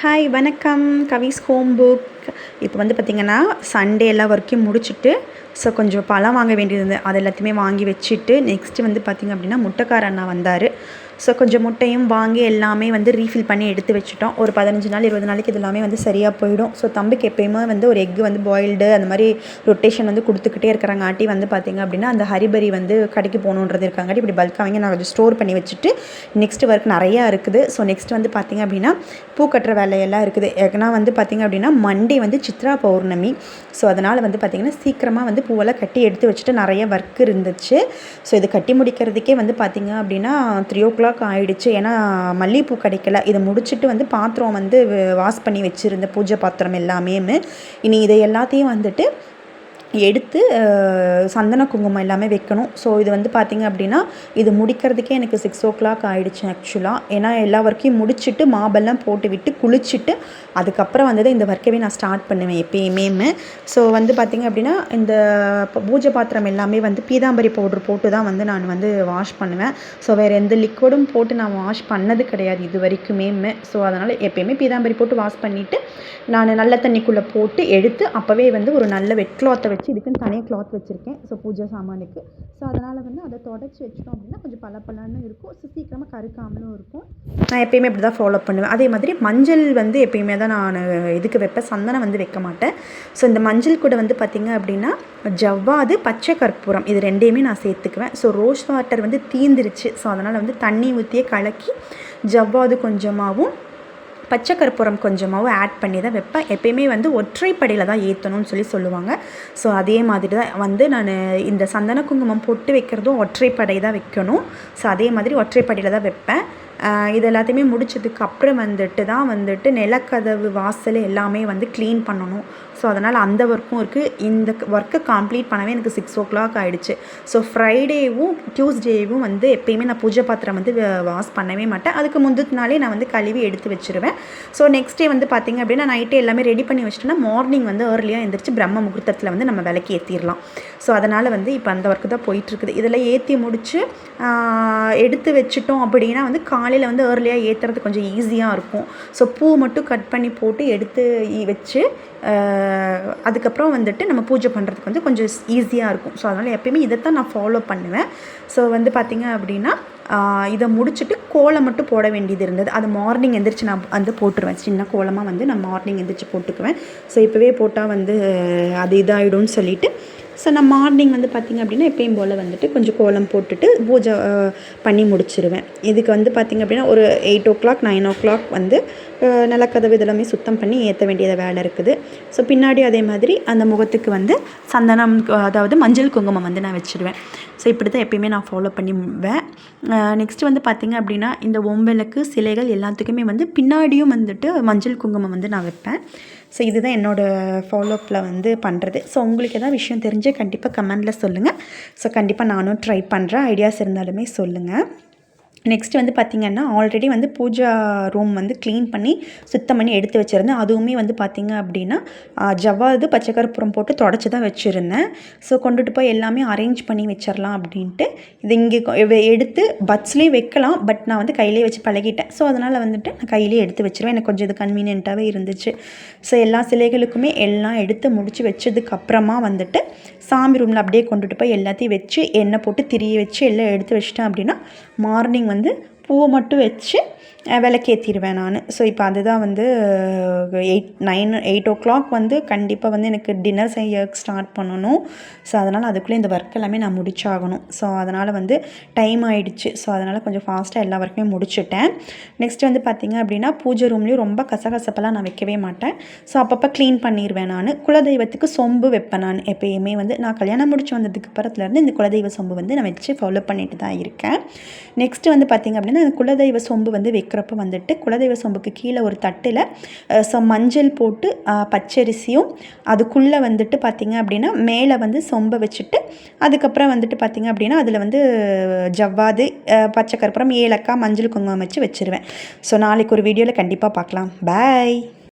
Hi வணக்கம். கவிஸ் home book. இப்போ வந்து பார்த்திங்கன்னா சண்டே எல்லாம் ஒர்க்கையும் முடிச்சுட்டு கொஞ்சம் பழம் வாங்க வேண்டியது இருந்தது. அது எல்லாத்தையுமே வாங்கி வச்சுட்டு நெக்ஸ்ட்டு வந்து பார்த்திங்க அப்படின்னா முட்டைக்கார அண்ணா வந்தார். கொஞ்சம் முட்டையும் வாங்கி எல்லாமே வந்து ரீஃபில் பண்ணி எடுத்து வச்சுட்டோம். ஒரு 15 நாள் 20 நாளைக்கு இது எல்லாமே வந்து சரியாக போயிடும். தம்பிக்கு எப்பயுமே வந்து ஒரு எக்கு வந்து பாயில்டு அந்த மாதிரி ரொட்டேஷன் வந்து கொடுத்துக்கிட்டே இருக்கிறாங்காட்டி வந்து பார்த்திங்க அப்படின்னா அந்த ஹரிபரி வந்து கடைக்கு போகணுன்றது இருக்காங்காட்டி இப்படி பல்காக வாங்கி நான் கொஞ்சம் ஸ்டோர் பண்ணி வச்சுட்டு நெக்ஸ்ட்டு ஒர்க் நிறையா இருக்குது. நெக்ஸ்ட் வந்து பார்த்திங்க அப்படின்னா பூ கட்டுற வேலையெல்லாம் இருக்குது. ஏன்னா வந்து பார்த்திங்க அப்படின்னா மண்டே வந்து சித்ரா பௌர்ணமி. அதனால் வந்து பார்த்திங்கன்னா சீக்கிரமாக வந்து பூவெல்லாம் கட்டி எடுத்து வச்சுட்டு நிறைய ஒர்க் இருந்துச்சு. இது கட்டி முடிக்கிறதுக்கே வந்து பார்த்திங்க அப்படின்னா 3 o'clock ஆகிடுச்சு. ஏன்னா மல்லிகைப்பூ கிடைக்கல. இதை முடிச்சுட்டு வந்து பாத்திரம் வந்து வாஷ் பண்ணி வச்சுருந்த பூஜை பாத்திரம் எல்லாமே இனி இதை எல்லாத்தையும் வந்துட்டு எடுத்து சந்தன குங்குமம் எல்லாமே வைக்கணும். இது வந்து பார்த்திங்க அப்படின்னா இது முடிக்கிறதுக்கே எனக்கு 6 o'clock ஆகிடுச்சு ஆக்சுவலாக. ஏன்னா எல்லா ஒர்க்கையும் முடிச்சுட்டு மாபெல்லாம் போட்டு விட்டு குளிச்சுட்டு அதுக்கப்புறம் வந்து இந்த ஒர்க்கவே நான் ஸ்டார்ட் பண்ணுவேன் எப்பயுமே. வந்து பார்த்திங்க அப்படின்னா இந்த பூஜை பாத்திரம் எல்லாமே வந்து பீதாம்பரி பவுட்ரு போட்டு தான் வந்து நான் வந்து வாஷ் பண்ணுவேன். வேறு எந்த லிக்விடும் போட்டு நான் வாஷ் பண்ணது கிடையாது இது வரைக்குமே. அதனால் எப்பயுமே பீதாம்பரி போட்டு வாஷ் பண்ணிவிட்டு நான் நல்ல தண்ணிக்குள்ளே போட்டு எடுத்து அப்போவே வந்து ஒரு நல்ல வெட் கிளாத்தை வச்சு இதுக்குன்னு தனியாக கிளாத் வச்சுருக்கேன் பூஜை சாமானுக்கு. அதனால் வந்து அதை தொடச்சி வச்சிட்டோம் அப்படின்னா கொஞ்சம் பளபளன்னு இருக்கும். சீக்கிரமாக கருக்காமலும் இருக்கும். நான் எப்பயுமே இப்படி தான் ஃபாலோ பண்ணுவேன். அதே மாதிரி மஞ்சள் வந்து எப்பயுமே தான் நான் இதுக்கு வைப்பேன். சந்தனம் வந்து வைக்க மாட்டேன். இந்த மஞ்சள் கூட வந்து பார்த்திங்க அப்படின்னா ஜவ்வாது பச்சை கற்பூரம் இது ரெண்டையுமே நான் சேர்த்துக்குவேன். ரோஸ் வாட்டர் வந்து தீந்துருச்சு. அதனால் வந்து தண்ணி ஊற்றியே கலக்கி ஜவ்வாது கொஞ்சமாகவும் பச்சை கற்பூரம் கொஞ்சமாகவும் ஆட் பண்ணி தான் வைப்பேன். எப்பயுமே வந்து ஒற்றைப்படையில் தான் ஏற்றணும்னு சொல்லுவாங்க. அதே மாதிரி தான் வந்து நான் இந்த சந்தன குங்குமம் போட்டு வைக்கிறதும் ஒற்றைப்படை தான் வைக்கணும். அதே மாதிரி ஒற்றைப்படையில் தான் வைப்பேன். இது எல்லாத்தையுமே முடிச்சதுக்கு அப்புறம் வந்துட்டு தான் வந்துட்டு நிலக்கதவு வாசல் எல்லாமே வந்து க்ளீன் பண்ணணும். அதனால் அந்த ஒர்க்கும் இருக்குது. இந்த ஒர்க்கை கம்ப்ளீட் பண்ணவே எனக்கு 6 o'clock ஆகிடுச்சு. ஃப்ரைடேவும் டியூஸ்டேவும் வந்து எப்பயுமே நான் பூஜை பாத்திரம் வந்து வாஷ் பண்ணவே மாட்டேன். அதுக்கு முந்தினாலே நான் வந்து கழுவி எடுத்து வச்சுருவேன். நெக்ஸ்ட் டே வந்து பார்த்திங்க அப்படின்னா நைட்டே எல்லாமே ரெடி பண்ணி வச்சுட்டோன்னா மார்னிங் வந்து ஏர்லியாக எழுந்திரிச்சு பிரம்ம முகூர்த்தத்தில் வந்து நம்ம விளக்கு ஏற்றிடலாம். அதனால் வந்து இப்போ அந்த ஒர்க்கு தான் போயிட்டுருக்குது. இதெல்லாம் ஏற்றி முடித்து எடுத்து வச்சுட்டோம் அப்படின்னா வந்து காலையில் வந்து ஏர்லியாக ஏற்றுறது கொஞ்சம் ஈஸியாக இருக்கும். பூ மட்டும் கட் பண்ணி போட்டு எடுத்து வச்சு அதுக்கப்புறம் வந்துட்டு நம்ம பூஜை பண்ணுறதுக்கு வந்து கொஞ்சம் ஈஸியாக இருக்கும். அதனால் எப்பயுமே இதைத்தான் நான் ஃபாலோ பண்ணுவேன். வந்து பார்த்திங்க அப்படின்னா இதை முடிச்சுட்டு கோலம் மட்டும் போட வேண்டியது இருந்தது. அது மார்னிங் எந்திரிச்சு நான் வந்து போட்டுருவேன். சின்ன கோலமாக வந்து நான் மார்னிங் எந்திரிச்சு போட்டுக்குவேன். இப்போவே போட்டால் வந்து அது இதாகிடும்னு சொல்லிவிட்டு நான் மார்னிங் வந்து பார்த்திங்க அப்படின்னா எப்பயும் போல் வந்துட்டு கொஞ்சம் கோலம் போட்டுட்டு பூஜை பண்ணி முடிச்சிருவேன். இதுக்கு வந்து பார்த்திங்க அப்படின்னா ஒரு 8 o'clock 9 o'clock வந்து நிலக்கதவு இதெல்லாமே சுத்தம் பண்ணி ஏற்ற வேண்டியது வேலை இருக்குது. பின்னாடி அதே மாதிரி அந்த முகத்துக்கு வந்து சந்தனம் அதாவது மஞ்சள் குங்குமம் வந்து நான் வச்சுருவேன். இப்படி தான் எப்பயுமே நான் ஃபாலோ பண்ணிவேன். நெக்ஸ்ட்டு வந்து பார்த்திங்க அப்படின்னா இந்த ஓம்பலுக்கு சிலைகள் எல்லாத்துக்குமே வந்து பின்னாடியும் வந்துட்டு மஞ்சள் குங்குமம் வந்து நான் வைப்பேன். இதுதான் என்னோடய ஃபாலோஅப்பில் வந்து பண்ணுறது. உங்களுக்கு எதாவது விஷயம் தெரிஞ்சு கண்டிப்பாக கமெண்டில் சொல்லுங்கள். கண்டிப்பாக நானும் ட்ரை பண்ணுறேன். ஐடியாஸ் இருந்தாலுமே சொல்லுங்கள். நெக்ஸ்ட்டு வந்து பார்த்திங்கன்னா ஆல்ரெடி வந்து பூஜா ரூம் வந்து க்ளீன் பண்ணி சுத்தம் பண்ணி எடுத்து வச்சுருந்தேன். அதுவுமே வந்து பார்த்திங்க அப்படின்னா ஜவ்வாது பச்சை கற்பூரம் போட்டு தொடச்சி தான் வச்சுருந்தேன். கொண்டுட்டு போய் எல்லாமே அரேஞ்ச் பண்ணி வச்சிடலாம் அப்படின்ட்டு இது இங்கே எடுத்து பட்ஸ்லேயே வைக்கலாம். பட் நான் வந்து கையிலே வச்சு பழகிட்டேன். அதனால் வந்துட்டு நான் கையிலே எடுத்து வச்சுருவேன். எனக்கு கொஞ்சம் இது கன்வீனியண்ட்டாகவே இருந்துச்சு. எல்லா சிலைகளுக்குமே எல்லாம் எடுத்து முடித்து வச்சதுக்கப்புறமா வந்துட்டு சாமி ரூமில் அப்படியே கொண்டுட்டு போய் எல்லாத்தையும் வச்சு எண்ணெய் போட்டு திரிய வச்சு எல்லாம் எடுத்து வச்சிட்டேன் அப்படின்னா மார்னிங் வந்து பூவை மட்டும் வச்சு விளக்கேற்றிடுவேன் நான். இப்போ அதுதான் வந்து 8 o'clock வந்து கண்டிப்பாக வந்து எனக்கு டின்னர் செய்ய ஸ்டார்ட் பண்ணணும். அதனால் அதுக்குள்ளே இந்த ஒர்க் எல்லாமே நான் முடிச்சாகணும். அதனால் வந்து டைம் ஆகிடுச்சு. அதனால் கொஞ்சம் ஃபாஸ்ட்டாக எல்லா ஒர்க்குமே முடிச்சுட்டேன். நெக்ஸ்ட் வந்து பார்த்திங்க அப்படின்னா பூஜை ரூம்லேயும் ரொம்ப கசகசப்பெல்லாம் நான் வைக்கவே மாட்டேன். அப்பப்போ க்ளீன் பண்ணிடுவேன் நான். குலதெய்வத்துக்கு சொம்பு வைப்பேன் நான் எப்பயுமே வந்து. நான் கல்யாணம் முடிச்சு வந்ததுக்கு அப்புறத்துலேருந்து இந்த குலதெய்வ சொம்பு வந்து நான் வச்சு ஃபாலோ பண்ணிட்டு தான் இருக்கேன். நெக்ஸ்ட்டு வந்து பார்த்திங்க அப்படின்னா இந்த குலதெய்வ சொம்பு வந்து வைக்கிறப்ப வந்துட்டு குலதெய்வ சொம்புக்கு கீழே ஒரு தட்டில் மஞ்சள் போட்டு பச்சரிசியும் அதுக்குள்ளே வந்துட்டு பார்த்திங்க அப்படின்னா மேலே வந்து சொம்பை வச்சுட்டு அதுக்கப்புறம் வந்துட்டு பார்த்திங்க அப்படின்னா அதில் வந்து ஜவ்வாது பச்சை கற்பூரம் ஏலக்காய் மஞ்சள் குங்குமம் வச்சு வச்சுருவேன். நாளைக்கு ஒரு வீடியோவில் கண்டிப்பாக பார்க்கலாம். பாய்.